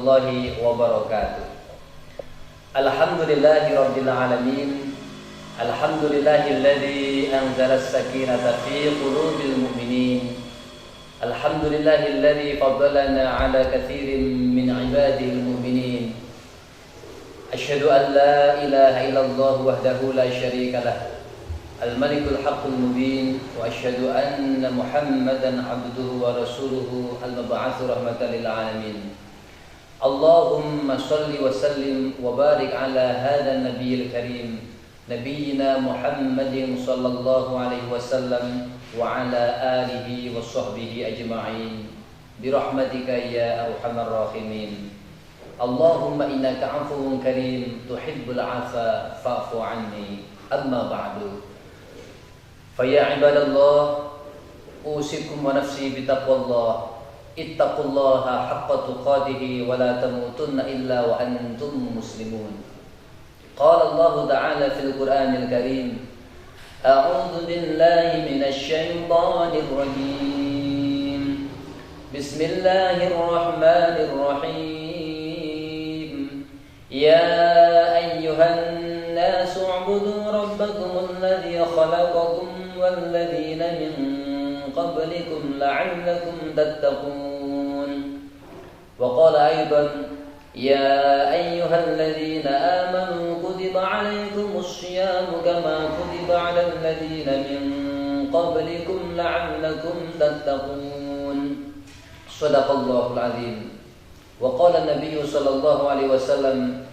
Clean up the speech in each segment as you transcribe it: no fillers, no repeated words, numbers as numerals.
warahmatullahi wabarakatuh. Alhamdulillahi rabbil alamin. Alhamdulillahilladzi anzala as-sakinata fi qulubil mu'minin. Alhamdulillahilladzi faddalana ala katsirin min ibadihil mu'minin. Asyhadu an la ilaha illallah wahdahu la syarika lah. Al-Malikul Haqqul Mubin wa asyhadu anna Muhammadan abduhu wa rasuluhu al-mab'atsu rahmatan lil alamin. Allahumma shalli wa sallim wa barik ala hadzal nabiyil karim nabiyyina Muhammadin sallallahu alaihi wasallam wa ala alihi wa sahbihi ajma'in bi rahmatika ya arhamar rahimin. Allahumma innaka 'afuwun karim tuhibbul 'afwa fa'fu 'anni. Amma ba'du. Faya ibadallah, usikum wa nafsi bitaqwallah. Ittaqullaha haqqa tuqatih wa la tamutunna illa wa antum muslimun. Qala Allah ta'ala fil Qur'anil Karim, a'udzu billahi minasy syaithanir rajim. Bismillahirrahmanirrahim. Ya ayyuhan nasu 'budu rabbakumul ladzi khalaqakum wal ladzina min qablikum la'allakum tattaqun. Wa qala aidan ya ayyuhalladzina amanu kutiba 'alaikumus syiyamu kama kutiba 'alal ladzina min qablikum la'allakum tattaqun. Shadaqallahul 'azim. Wa qala an-nabiyyu sallallahu alaihi wasallam,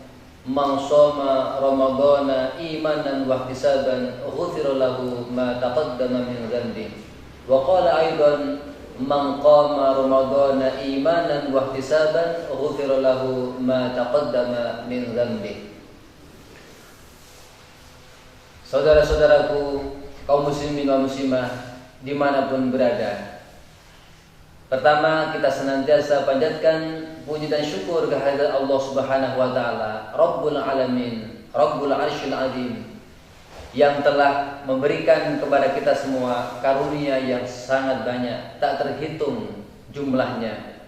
man shoma ramadhana imanan wa ihtisaban ghufira lahu ma taqaddama min dhanbi. Wa qala aidan man qama ramadhana imanan wa ihtisaban ghufira lahu ma taqaddama min dhanbi. Saudara-saudaraku kaum muslimin wa muslimah dimanapun berada, pertama kita senantiasa panjatkan puji dan syukur kehadirat Allah Subhanahu wa taala, Rabbul Alamin, Rabbul Arsyil Azim, yang telah memberikan kepada kita semua karunia yang sangat banyak, tak terhitung jumlahnya.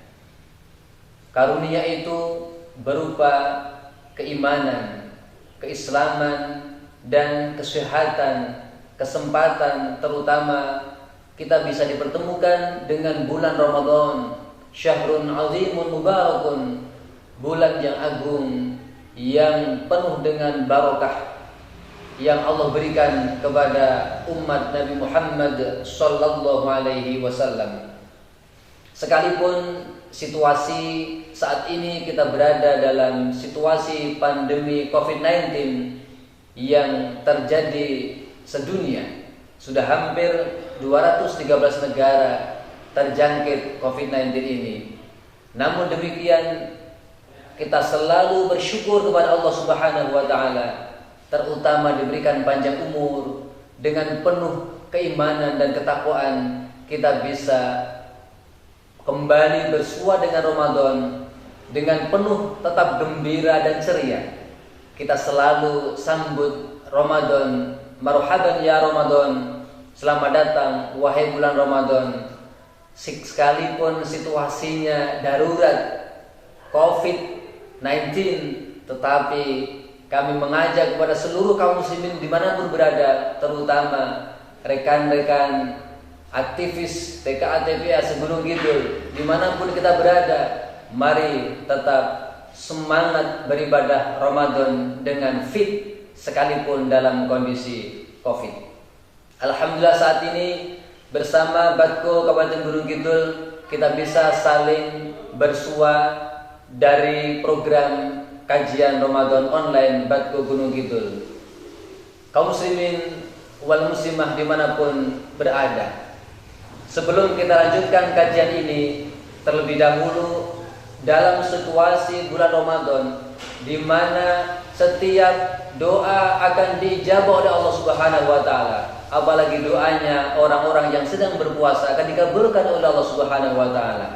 Karunia itu berupa keimanan, keislaman, dan kesehatan, kesempatan, terutama kita bisa dipertemukan dengan bulan Ramadan, syahrun azimun mubarakun, bulan yang agung, yang penuh dengan barokah yang Allah berikan kepada umat Nabi Muhammad sallallahu alaihi wasallam. Sekalipun situasi saat ini kita berada dalam situasi pandemi COVID-19 yang terjadi sedunia, sudah hampir 213 negara terjangkit COVID-19 ini. Namun demikian kita selalu bersyukur kepada Allah Subhanahu wa taala, terutama diberikan panjang umur. Dengan penuh keimanan dan ketakwaan kita bisa kembali bersua dengan Ramadan dengan penuh tetap gembira dan ceria. Kita selalu sambut Ramadan, marhaban ya Ramadan, selamat datang wahai bulan Ramadan. Sekalipun situasinya darurat COVID-19, tetapi kami mengajak kepada seluruh kaum muslimin dimanapun berada, terutama rekan-rekan aktivis TKA TPA Segunung Kidul, dimanapun kita berada, mari tetap semangat beribadah Ramadan dengan fit sekalipun dalam kondisi COVID. Alhamdulillah saat ini bersama Batko Kabupaten Gunung Kidul kita bisa saling bersua dari program kajian Ramadan online Batko Gunung Kidul. Kaum muslimin wal muslimah dimanapun berada, sebelum kita lanjutkan kajian ini, terlebih dahulu dalam situasi bulan Ramadan di mana setiap doa akan dijabah oleh Allah Subhanahu wa taala, apalagi doanya orang-orang yang sedang berpuasa akan dikabulkan oleh Allah Subhanahu wa taala.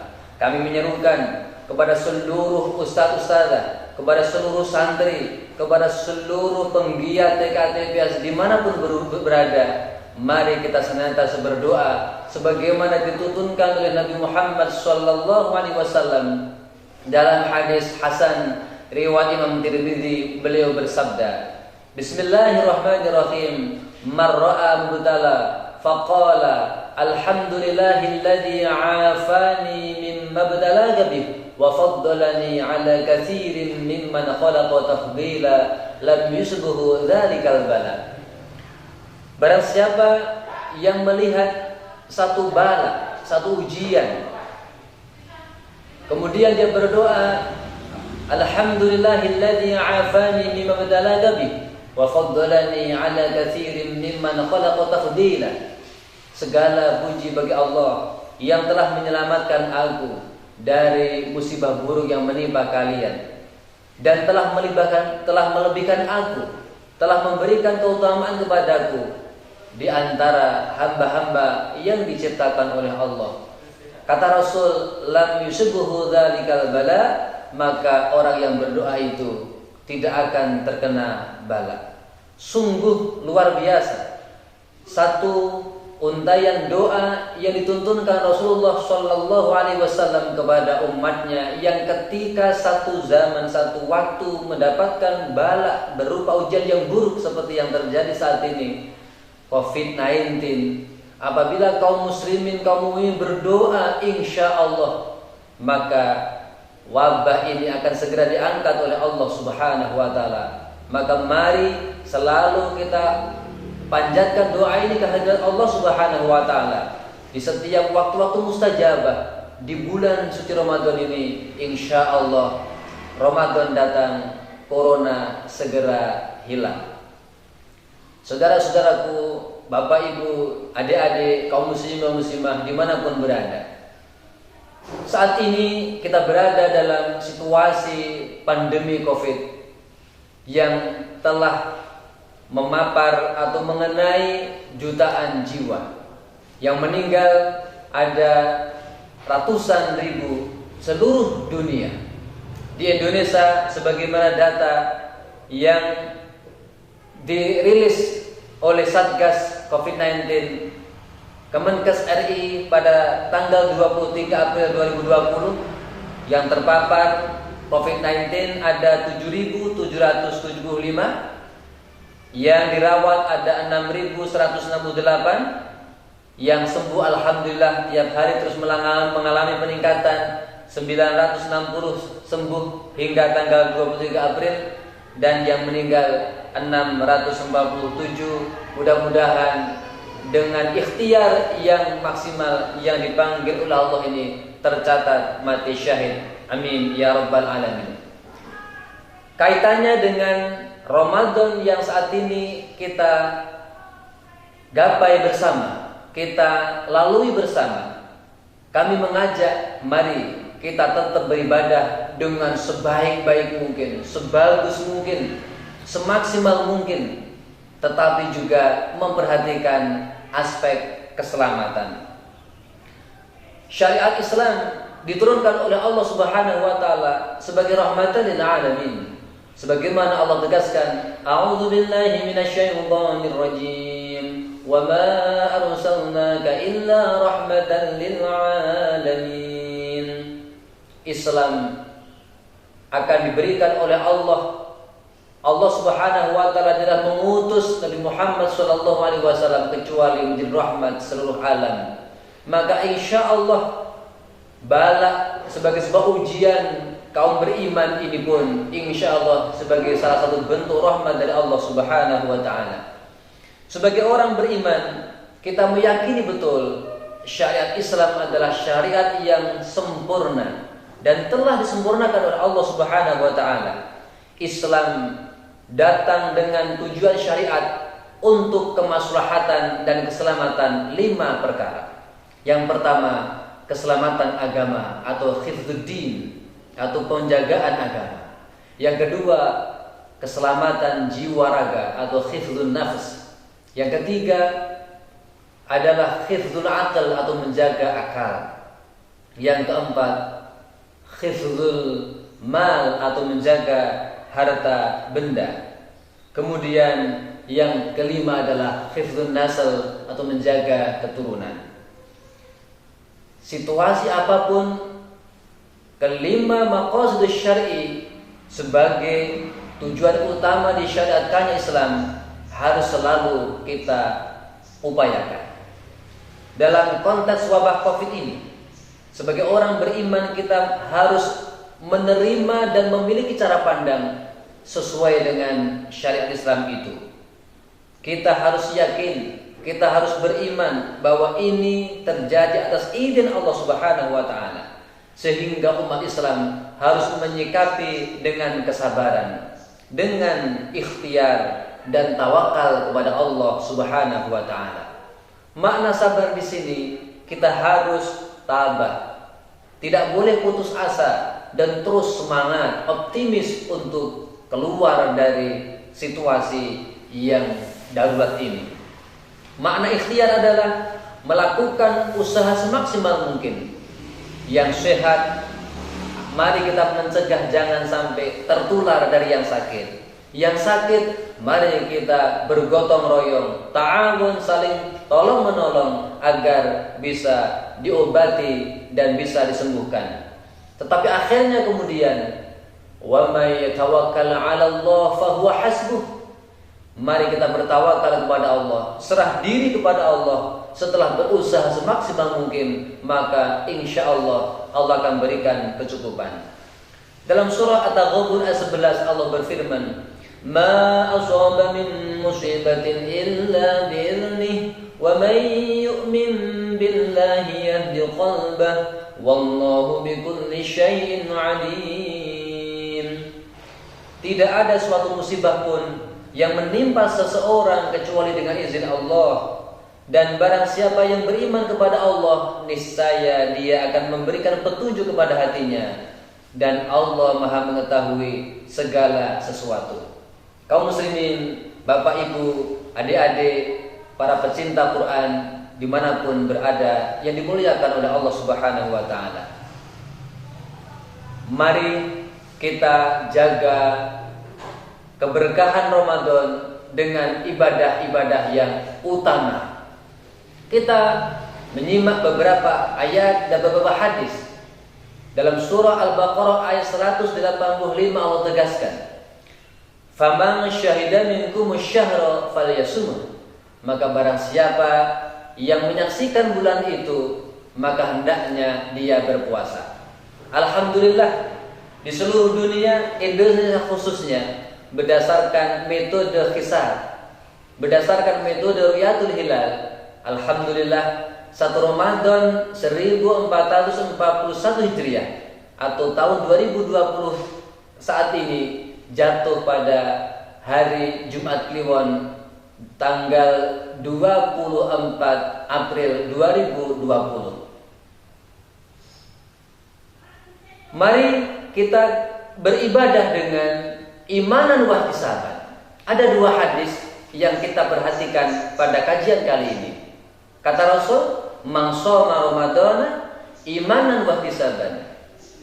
Kami menyerukan kepada seluruh ustaz-ustazah, kepada seluruh santri, kepada seluruh penggiat TKTPS dimanapun berada, mari kita senantiasa berdoa sebagaimana dituntunkan oleh Nabi Muhammad sallallahu alaihi wasallam. dalam hadis hasan riwayat Imam Tirmidzi, beliau bersabda, Bismillahirrahmanirrahim, man ra'a mubtala faqala alhamdulillahilladzi 'afani mimma btalaka bih wa faddalani 'ala katsirin mimman khalaqa tafdila lam yusbuhu dzalikal bala. Barang siapa yang melihat satu bala, satu ujian, kemudian dia berdoa, alhamdulillahilladzi 'afani mimma btalaka bih wa faddalani 'ala katsirin mimman khalaqa tafdila. Segala puji bagi Allah yang telah menyelamatkan aku dari musibah buruk yang menimpa kalian dan telah melebihkan aku, telah memberikan keutamaan kepadaku di antara hamba-hamba yang diciptakan oleh Allah. Kata Rasul, lam yusibbuhu dzalikal bala, maka orang yang berdoa itu tidak akan terkena bala. Sungguh luar biasa satu untayan doa yang dituntunkan Rasulullah Shallallahu Alaihi Wasallam kepada umatnya yang ketika satu zaman, satu waktu mendapatkan bala berupa ujian yang buruk seperti yang terjadi saat ini, COVID-19. Apabila kaum muslimin, kaum mukminin berdoa, insya Allah maka wabah ini akan segera diangkat oleh Allah Subhanahu Wa Taala. Maka mari selalu kita panjatkan doa ini kehadirat Allah Subhanahu Wa Taala di setiap waktu-waktu mustajabah. Di bulan suci Ramadan ini, insya Allah Ramadan datang, corona segera hilang. Saudara-saudaraku, bapak ibu, adik-adik, kaum muslimin dan muslimah dimanapun berada, saat ini kita berada dalam situasi pandemi COVID yang telah memapar atau mengenai jutaan jiwa. Yang meninggal ada ratusan ribu seluruh dunia. Di Indonesia, sebagaimana data yang dirilis oleh Satgas COVID-19 Kemenkes RI pada tanggal 23 April 2020, yang terpapar COVID-19 ada 7.775, yang dirawat ada 6.168, yang sembuh alhamdulillah tiap hari terus mengalami peningkatan, 960 sembuh hingga tanggal 23 April, dan yang meninggal 647. Mudah-mudahan dengan ikhtiar yang maksimal yang dipanggil oleh Allah ini tercatat mati syahid. Amin ya rabbal alamin. Kaitannya dengan Ramadan yang saat ini kita gapai bersama, kita lalui bersama, kami mengajak mari kita tetap beribadah dengan sebaik-baik mungkin, sebagus mungkin, semaksimal mungkin, tetapi juga memperhatikan aspek keselamatan. Syariat Islam diturunkan oleh Allah Subhanahu wa taala sebagai rahmatan lil alamin. Sebagaimana Allah tegaskan, a'udzu billahi minasyaitonir rajim, wa ma arsalnaka illa rahmatan lil alamin. Islam akan diberikan oleh Allah. Allah Subhanahu wa taala tidak mengutus Nabi Muhammad sallallahu alaihi wasallam kecuali menjadi rahmat seluruh alam. Maka insya Allah bala sebagai sebuah ujian kaum beriman ini pun insya Allah sebagai salah satu bentuk rahmat dari Allah Subhanahu wa taala. Sebagai orang beriman, kita meyakini betul syariat Islam adalah syariat yang sempurna dan telah disempurnakan oleh Allah Subhanahu wa taala. Islam datang dengan tujuan syariat untuk kemaslahatan dan keselamatan 5 perkara. Yang pertama, keselamatan agama atau hifdzuddin atau penjagaan agama. Yang kedua, keselamatan jiwa raga atau hifdzun nafs. Yang ketiga adalah hifdzul aql atau menjaga akal. Yang keempat, hifdzul mal atau menjaga harta benda. Kemudian yang kelima adalah hifdzun nasl atau menjaga keturunan. Situasi apapun kelima maqasid syar'i sebagai tujuan utama disyariatkannya Islam harus selalu kita upayakan. Dalam konteks wabah Covid ini, sebagai orang beriman kita harus menerima dan memiliki cara pandang sesuai dengan syariat Islam itu. Kita harus yakin, kita harus beriman bahwa ini terjadi atas izin Allah Subhanahu wa taala. Sehingga umat Islam harus menyikapi dengan kesabaran, dengan ikhtiar dan tawakal kepada Allah Subhanahu wa taala. Makna sabar di sini kita harus tabah. Tidak boleh putus asa dan terus semangat, optimis untuk keluar dari situasi yang darurat ini. Makna ikhtiar adalah melakukan usaha semaksimal mungkin. Yang sehat, mari kita mencegah jangan sampai tertular dari yang sakit. Yang sakit, mari kita bergotong royong, ta'awun, saling tolong menolong agar bisa diobati dan bisa disembuhkan. Tetapi akhirnya kemudian, wa may yatawakkal 'ala Allah fa huwa hasbuh. Mari kita bertawakal kepada Allah, serah diri kepada Allah. Setelah berusaha semaksimal mungkin, maka insya Allah Allah akan berikan kecukupan. Dalam surah At-Taghabun ayat 11 Allah berfirman, "Ma asaba min musibatin illa bi'idhnih, wa man yu'min billahi yahdi qalbah, wallahu bikulli syai'in 'alim." Tidak ada suatu musibah pun yang menimpa seseorang kecuali dengan izin Allah. Dan barang siapa yang beriman kepada Allah, niscaya dia akan memberikan petunjuk kepada hatinya. Dan Allah Maha mengetahui segala sesuatu. Kaum muslimin, bapak ibu, adik-adik, para pecinta Quran dimanapun berada yang dimuliakan oleh Allah Subhanahu wa ta'ala, mari kita jaga keberkahan Ramadan dengan ibadah-ibadah yang utama. Kita menyimak beberapa ayat dan beberapa hadis. Dalam surah Al-Baqarah ayat 185 Allah tegaskan, "Faman syahida minkum asy-syahra falyasumhu." Maka barang siapa yang menyaksikan bulan itu, maka hendaknya dia berpuasa. Alhamdulillah, di seluruh dunia, Indonesia khususnya, berdasarkan metode hisab, berdasarkan metode ru'yatul hilal, alhamdulillah, 1 Ramadan 1441 Hijriah atau tahun 2020 saat ini jatuh pada hari Jumat Kliwon tanggal 24 April 2020. Mari kita beribadah dengan imanan wa ihtisaban. Ada 2 hadis yang kita perhatikan pada kajian kali ini. Kata Rasul, "Man shoma Ramadana imanan wa ihtisaban."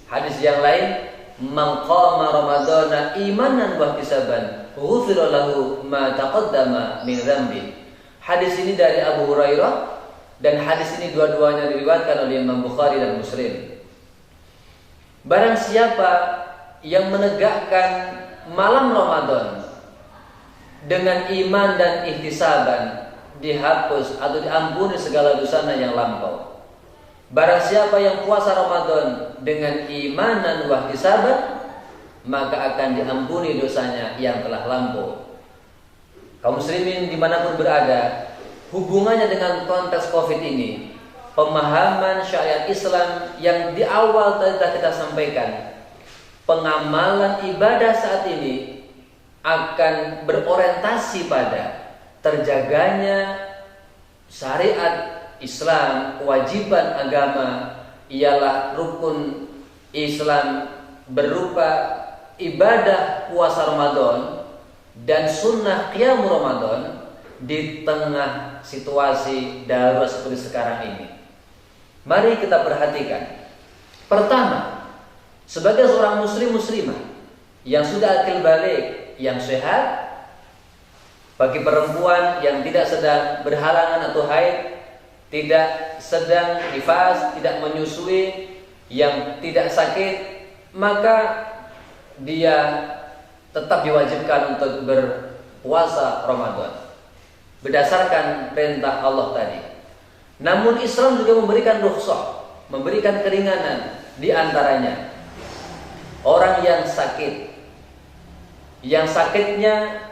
Hadis yang lain, "Man qama Ramadana imanan wa ihtisaban, ghufira lahu ma taqaddama min dzambi." Hadis ini dari Abu Hurairah dan hadis ini dua-duanya diriwayatkan oleh Imam Bukhari dan Muslim. Barang siapa yang menegakkan malam Ramadan dengan iman dan ihtisaban, dihapus atau diampuni segala dosanya yang lampau. Barang siapa yang puasa Ramadan dengan iman dan ihtisaban, maka akan diampuni dosanya yang telah lampau. Kaum muslimin dimanapun berada, hubungannya dengan konteks Covid ini, pemahaman syariat Islam yang di awal tadi kita sampaikan, pengamalan ibadah saat ini akan berorientasi pada terjaganya syariat Islam. Kewajiban agama ialah rukun Islam berupa ibadah puasa Ramadan dan sunnah qiyam Ramadan di tengah situasi darurat seperti sekarang ini. Mari kita perhatikan. Pertama, sebagai seorang muslimah yang sudah akil balik, yang sehat, bagi perempuan yang tidak sedang berhalangan atau haid, tidak sedang nifas, tidak menyusui, yang tidak sakit, maka dia tetap diwajibkan untuk berpuasa Ramadan berdasarkan perintah Allah tadi. Namun Islam juga memberikan rukhsah, memberikan keringanan. Di antaranya orang yang sakit, yang sakitnya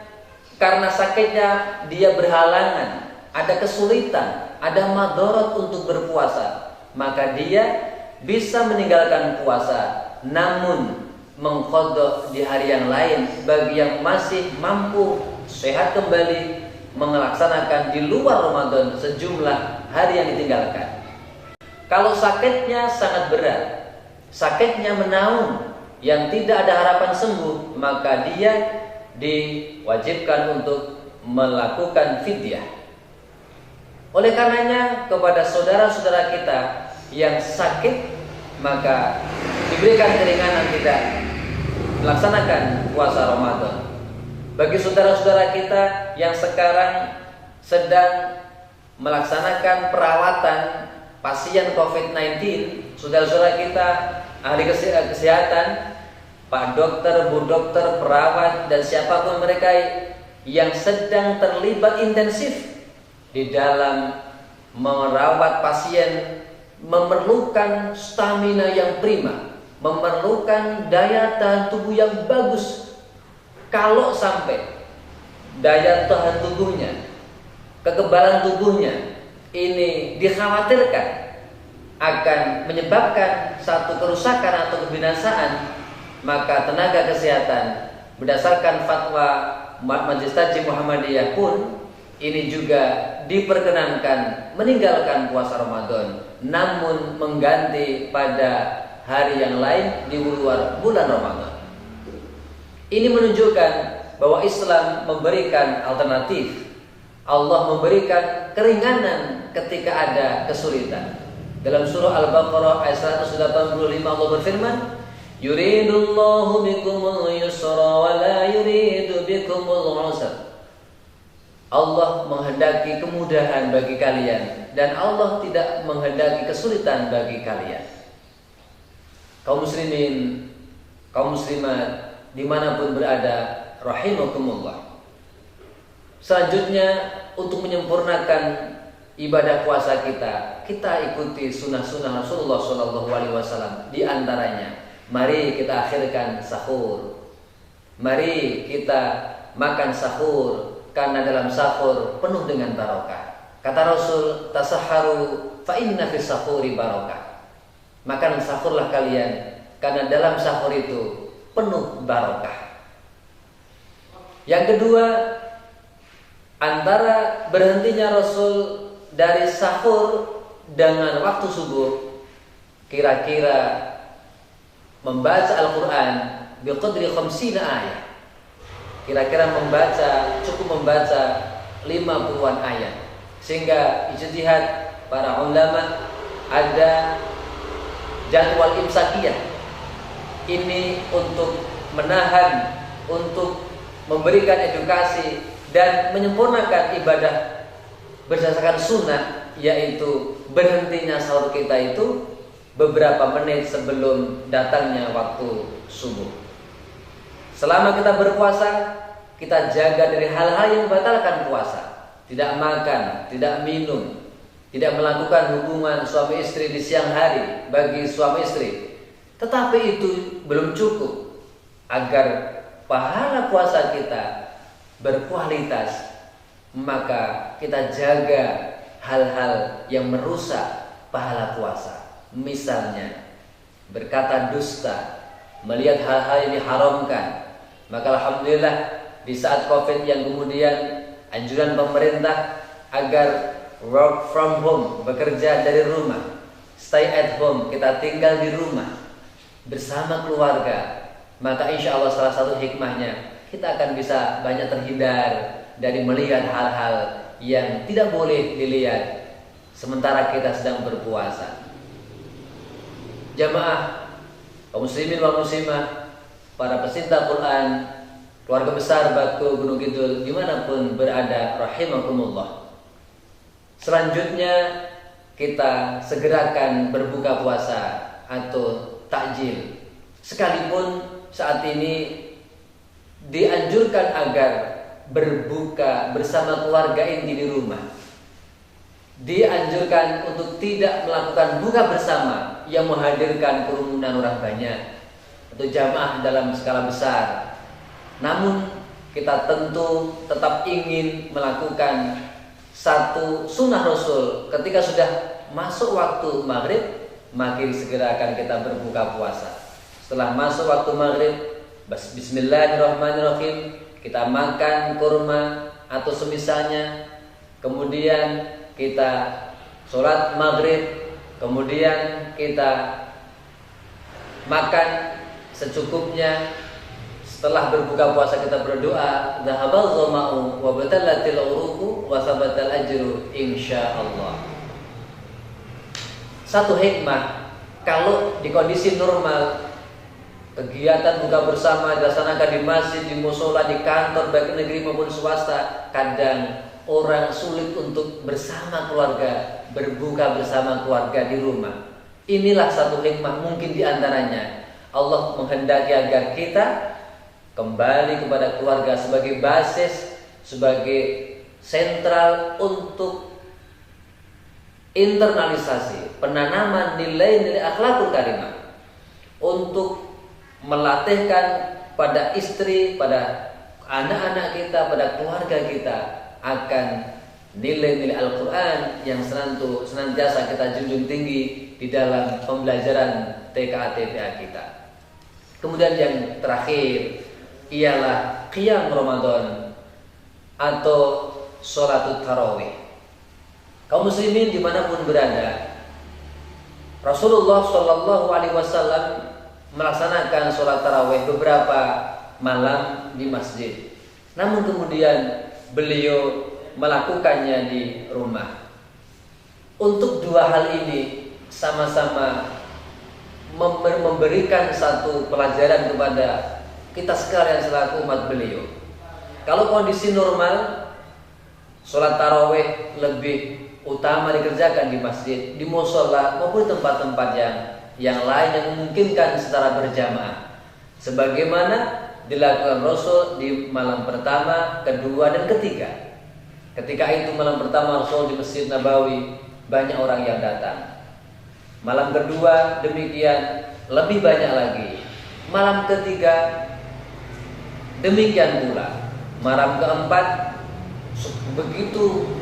karena sakitnya dia berhalangan, ada kesulitan, ada madarat untuk berpuasa, maka dia bisa meninggalkan puasa namun mengqadha di hari yang lain. Bagi yang masih mampu sehat kembali, melaksanakan di luar Ramadan sejumlah hari yang ditinggalkan. Kalau sakitnya sangat berat, sakitnya menaun yang tidak ada harapan sembuh, maka dia diwajibkan untuk melakukan fidyah. Oleh karenanya kepada saudara-saudara kita yang sakit, maka diberikan keringanan tidak melaksanakan puasa Ramadan. Bagi saudara-saudara kita yang sekarang sedang melaksanakan perawatan pasien COVID-19, saudara-saudara kita ahli kesehatan, Pak dokter, Bu dokter, perawat, dan siapapun mereka yang sedang terlibat intensif di dalam merawat pasien, memerlukan stamina yang prima, memerlukan daya tahan tubuh yang bagus. Kalau sampai daya tahan tubuhnya, kekebalan tubuhnya ini dikhawatirkan akan menyebabkan satu kerusakan atau kebinasaan, maka tenaga kesehatan berdasarkan fatwa Majelis Tajim Muhammadiyah pun ini juga diperkenankan meninggalkan puasa Ramadan, namun mengganti pada hari yang lain di luar bulan Ramadan. Ini menunjukkan bahwa Islam memberikan alternatif. Allah memberikan keringanan ketika ada kesulitan. Dalam surah Al-Baqarah ayat 185 Allah berfirman, yuridullahu bikumul yusra wa la yuridu bikumul usra. Allah menghendaki kemudahan bagi kalian dan Allah tidak menghendaki kesulitan bagi kalian. Kaum muslimin, kaum muslimat dimanapun berada, rahimakumullah. Selanjutnya, untuk menyempurnakan ibadah puasa kita ikuti sunnah-sunnah Rasulullah SAW. Di antaranya, mari kita akhirkan sahur. Mari kita makan sahur, karena dalam sahur penuh dengan barokah. Kata Rasul, tasahharu fa inna fis sahuri barokah. Makan sahurlah kalian, karena dalam sahur itu penuh barokah. Yang kedua, antara berhentinya Rasul dari sahur dengan waktu subuh, kira-kira membaca Al-Quran biqadri 50 ayat. Kira-kira cukup membaca 50-an ayat. Sehingga ijtihad para ulama ada jadwal imsakiyah. Ini untuk menahan, untuk memberikan edukasi dan menyempurnakan ibadah berdasarkan sunnah, yaitu berhentinya sahur kita itu beberapa menit sebelum datangnya waktu subuh. Selama kita berpuasa, kita jaga dari hal-hal yang membatalkan puasa. Tidak makan, tidak minum, tidak melakukan hubungan suami istri di siang hari bagi suami istri. Tetapi itu belum cukup agar pahala puasa kita berkualitas, maka kita jaga hal-hal yang merusak pahala puasa. Misalnya berkata dusta, melihat hal-hal yang diharamkan. Maka alhamdulillah di saat Covid yang kemudian anjuran pemerintah agar work from home, bekerja dari rumah, stay at home, kita tinggal di rumah bersama keluarga, maka insya Allah salah satu hikmahnya kita akan bisa banyak terhindar dari melihat hal-hal yang tidak boleh dilihat sementara kita sedang berpuasa. Jamaah kaum muslimin wal muslimah, para pecinta Quran, keluarga besar Batu Gunung Kidul dimanapun berada, rahimakumullah. Selanjutnya kita segerakan berbuka puasa atau takjil. Sekalipun saat ini dianjurkan agar berbuka bersama keluarga inti di rumah, dianjurkan untuk tidak melakukan buka bersama yang menghadirkan kerumunan orang banyak atau jamaah dalam skala besar. Namun kita tentu tetap ingin melakukan satu sunnah Rasul. Ketika sudah masuk waktu maghrib, maka segera akan kita berbuka puasa. Setelah masuk waktu maghrib, bismillahirrahmanirrahim, kita makan kurma atau semisalnya. Kemudian kita sholat maghrib, kemudian kita makan secukupnya. Setelah berbuka puasa kita berdoa, dhahabal dhama'u wa batallatil uruqu wa thabatal ajru insyaallah. Satu hikmah, kalau di kondisi normal kegiatan buka bersama dilaksanakan di masjid, di mushola, di kantor baik negeri maupun swasta, kadang orang sulit untuk bersama keluarga, berbuka bersama keluarga di rumah. Inilah satu hikmah mungkin diantaranya Allah menghendaki agar kita kembali kepada keluarga sebagai basis, sebagai sentral untuk internalisasi penanaman nilai-nilai akhlakul karimah, untuk melatihkan pada istri, pada anak-anak kita, pada keluarga kita akan nilai-nilai Al-Quran yang senantiasa kita junjung tinggi di dalam pembelajaran TKA-TPA kita. Kemudian yang terakhir ialah qiyam Ramadan atau sholatul tarawih. Kaum muslimin dimanapun berada, Rasulullah Shallallahu Alaihi Wasallam melaksanakan sholat tarawih beberapa malam di masjid. Namun kemudian beliau melakukannya di rumah. Untuk dua hal ini sama-sama memberikan satu pelajaran kepada kita sekalian selaku umat beliau. Kalau kondisi normal, sholat tarawih lebih utama dikerjakan di masjid, di mushola maupun tempat-tempat yang lain yang memungkinkan secara berjamaah, sebagaimana dilakukan Rasul di malam pertama, kedua, dan ketiga. Ketika itu malam pertama Rasul di Masjid Nabawi banyak orang yang datang. Malam kedua demikian, lebih banyak lagi. Malam ketiga demikian pula. Malam keempat begitu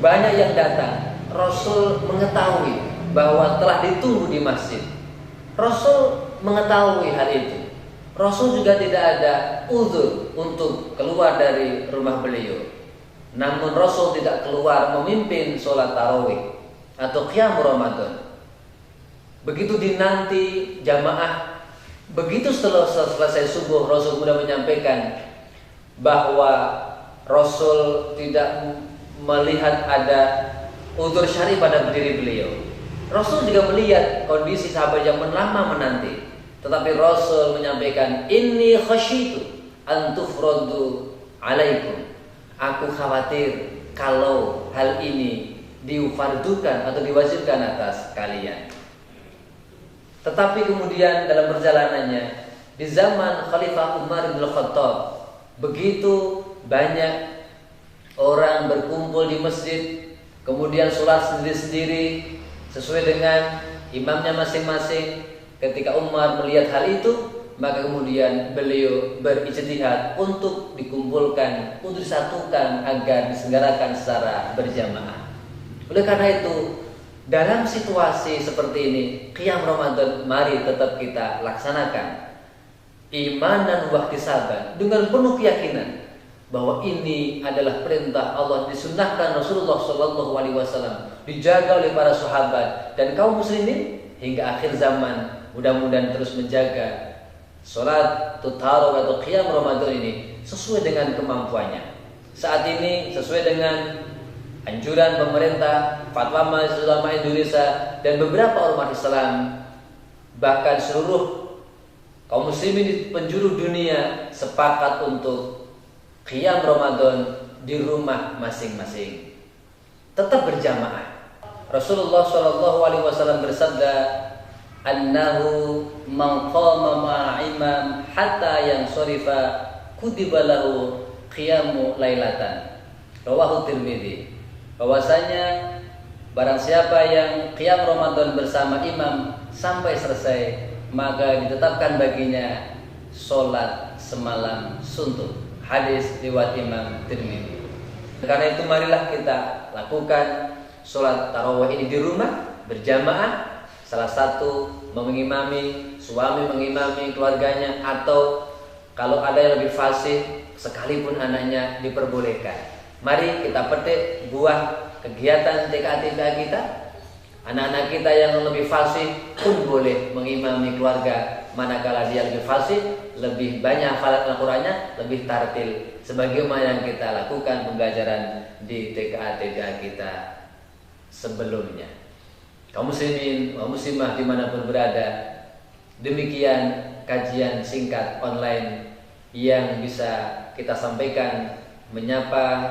banyak yang datang. Rasul mengetahui bahwa telah ditunggu di masjid. Rasul mengetahui hal itu. Rasul juga tidak ada uzur untuk keluar dari rumah beliau. Namun Rasul tidak keluar memimpin sholat tarawih atau qiyam Ramadan. Begitu dinanti jamaah. Begitu setelah selesai subuh, Rasul kemudian menyampaikan bahwa Rasul tidak melihat ada uzur syar'i pada diri beliau. Rasul juga melihat kondisi sahabat yang lama menanti, tetapi Rasul menyampaikan, inni khasyitu an tufradu alaikum. Aku khawatir kalau hal ini difardukan atau diwajibkan atas kalian. Tetapi kemudian dalam perjalanannya di zaman Khalifah Umar bin Khattab, begitu banyak orang berkumpul di masjid, kemudian sholat sendiri-sendiri sesuai dengan imamnya masing-masing. Ketika Umar melihat hal itu, maka kemudian beliau berijtihad untuk dikumpulkan, untuk disatukan agar diselenggarakan secara berjamaah. Oleh karena itu, dalam situasi seperti ini, qiyam Ramadan mari tetap kita laksanakan. Iman dan wahtisaban dengan penuh keyakinan bahwa ini adalah perintah Allah, disunnahkan Rasulullah SAW, dijaga oleh para sahabat dan kaum muslimin hingga akhir zaman. Mudah-mudahan terus menjaga sholat tarawih atau qiyam Ramadan ini sesuai dengan kemampuannya. Saat ini sesuai dengan anjuran pemerintah, fatwa Majelis Ulama Indonesia dan beberapa ormas Islam, bahkan seluruh kaum muslimin di penjuru dunia sepakat untuk qiyam Ramadan di rumah masing-masing, tetap berjamaah. Rasulullah SAW bersabda, annahu man qama ma'a imam hatta yansarifa kutiba lahu qiyamu lailatan. Rawahu Tirmidzi. Bahwasanya barang siapa yang qiyam Ramadan bersama imam sampai selesai, maka ditetapkan baginya sholat semalam suntuk. Hadis riwayat Imam Tirmidzi. Karena itu marilah kita lakukan sholat tarawih ini di rumah berjamaah. Salah satu mengimami, suami mengimami keluarganya, atau kalau ada yang lebih fasih sekalipun anaknya diperbolehkan. Mari kita petik buah kegiatan TKA kita. Anak-anak kita yang lebih fasih pun boleh mengimami keluarga, manakala dia lebih fasih, lebih banyak hafalan Al-Qur'annya, lebih tartil, sebagaimana yang kita lakukan pembelajaran di TKA kita sebelumnya. Kaum muslimin, kaum muslimah dimanapun berada, demikian kajian singkat online yang bisa kita sampaikan, menyapa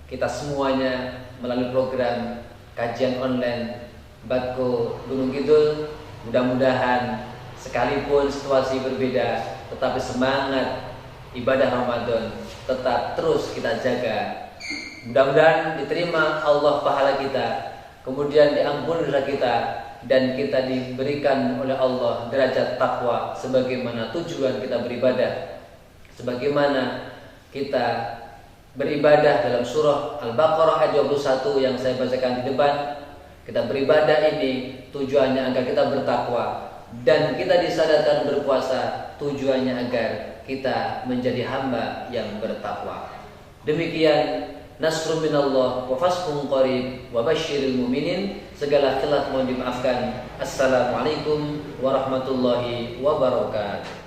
kita semuanya melalui program kajian online Batko Gunung Kidul. Mudah-mudahan sekalipun situasi berbeda, tetapi semangat ibadah Ramadan tetap terus kita jaga. Mudah-mudahan diterima Allah pahala kita, kemudian diampuni dosa kita, dan kita diberikan oleh Allah derajat takwa sebagaimana tujuan kita beribadah. Sebagaimana kita beribadah dalam surah Al-Baqarah ayat 21 yang saya bacakan di depan. Kita beribadah ini tujuannya agar kita bertakwa, dan kita disadarkan berpuasa tujuannya agar kita menjadi hamba yang bertakwa. Demikian, nasrun minallah wa fathun qarib wa basyiril mu'minin. Segala khilaf mohon dimaafkan. Assalamualaikum warahmatullahi wabarakatuh.